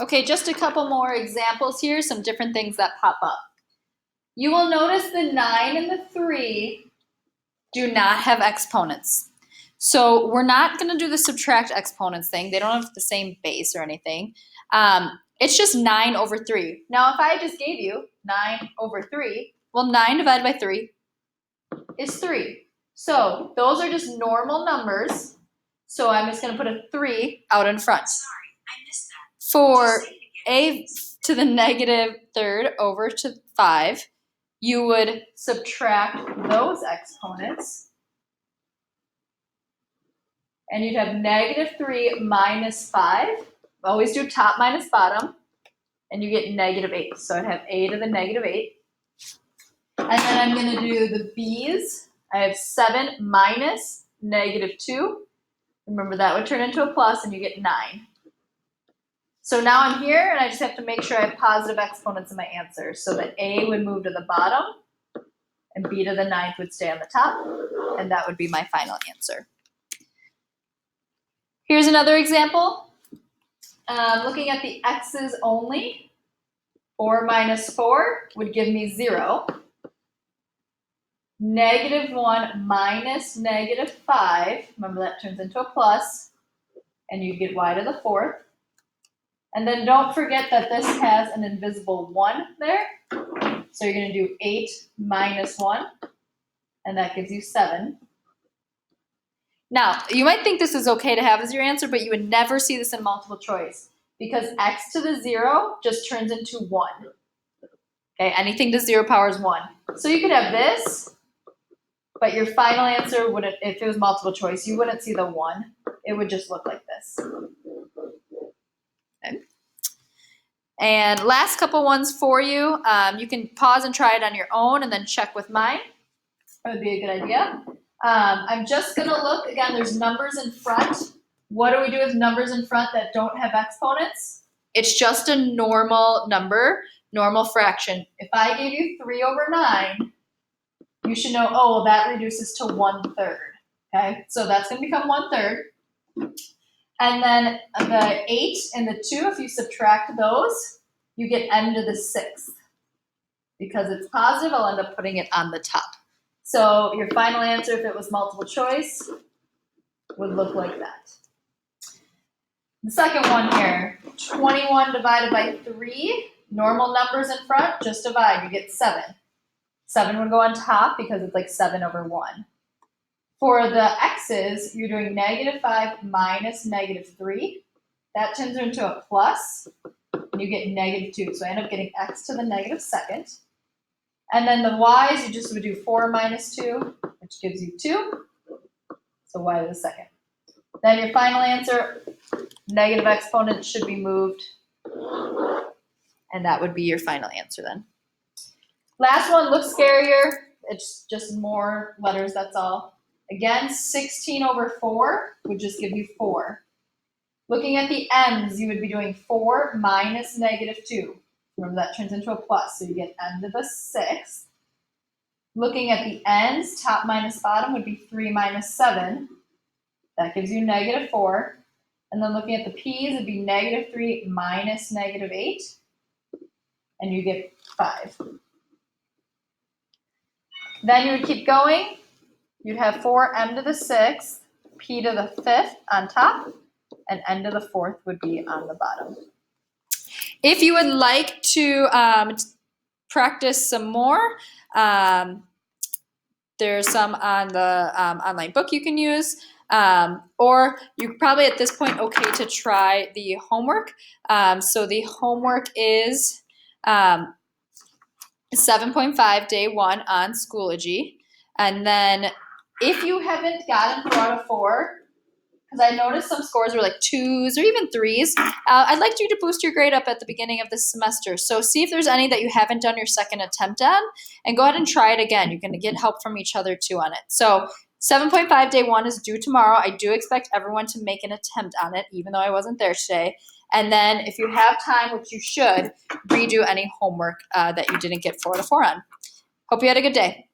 Okay, just a couple more examples here, some different things that pop up. You will notice the 9 and the 3 do not have exponents. So we're not going to do the subtract exponents thing. They don't have the same base or anything. It's just 9 over 3. Now, if I just gave you 9 over 3, well, 9 divided by 3 is 3. So those are just normal numbers. So I'm just going to put a 3 out in front. Sorry, I missed that. For a to the negative third over to 5, you would subtract those exponents. And you'd have negative 3 minus 5. Always do top minus bottom. And you get negative 8. So I'd have a to the negative 8. And then I'm going to do the b's. I have 7 minus negative 2. Remember, that would turn into a plus, and you get 9. So now I'm here, and I just have to make sure I have positive exponents in my answer. So that a would move to the bottom, and b to the 9th would stay on the top, and that would be my final answer. Here's another example. Looking at the x's only, 4 minus 4 would give me 0. Negative 1 minus negative 5, remember that turns into a plus, and you get y to the 4th. And then don't forget that this has an invisible 1 there. So you're going to do 8 minus 1, and that gives you 7. Now, you might think this is okay to have as your answer, but you would never see this in multiple choice because x to the 0 just turns into 1. Okay, anything to 0 power is 1. So you could have this, but your final answer wouldn't, if it was multiple choice, you wouldn't see the 1. It would just look like this. Okay. And last couple ones for you. You can pause and try it on your own and then check with mine. That would be a good idea. I'm just going to look. Again, there's numbers in front. What do we do with numbers in front that don't have exponents? It's just a normal number, normal fraction. If I gave you 3 over 9, you should know, oh, well, that reduces to 1/3. Okay, so that's going to become 1/3. And then the 8 and the 2, if you subtract those, you get n to the 6th. Because it's positive, I'll end up putting it on the top. So your final answer, if it was multiple choice, would look like that. The second one here, 21 divided by 3, normal numbers in front, just divide, you get 7. 7 would go on top because it's like 7 over 1. For the x's, you're doing negative 5 minus negative 3. That turns into a plus, and you get negative 2. So I end up getting x to the negative 2nd. And then the y's, you just would do 4 minus 2, which gives you 2. So y to the 2nd. Then your final answer, negative exponent should be moved. And that would be your final answer then. Last one looks scarier. It's just more letters, that's all. Again, 16 over 4 would just give you 4. Looking at the m's, you would be doing 4 minus negative 2. Remember, that turns into a plus, so you get n to the 6th. Looking at the n's, top minus bottom would be 3 minus 7. That gives you negative 4. And then looking at the p's, it'd be negative 3 minus negative 8. And you get 5. Then you would keep going. You'd have 4m to the 6th, p to the 5th on top, and n to the 4th would be on the bottom. If you would like to practice some more, there's some on the online book you can use. Or you're probably at this point okay to try the homework. So the homework is 7.5 day 1 on Schoology. And then if you haven't gotten 4 out of 4, because I noticed some scores were like 2s or even 3s, I'd like you to boost your grade up at the beginning of this semester. So see if there's any that you haven't done your second attempt on, and go ahead and try it again. You can get help from each other too on it. So 7.5 day 1 is due tomorrow. I do expect everyone to make an attempt on it, even though I wasn't there today. And then if you have time, which you should, redo any homework that you didn't get 4 out of 4 on. Hope you had a good day.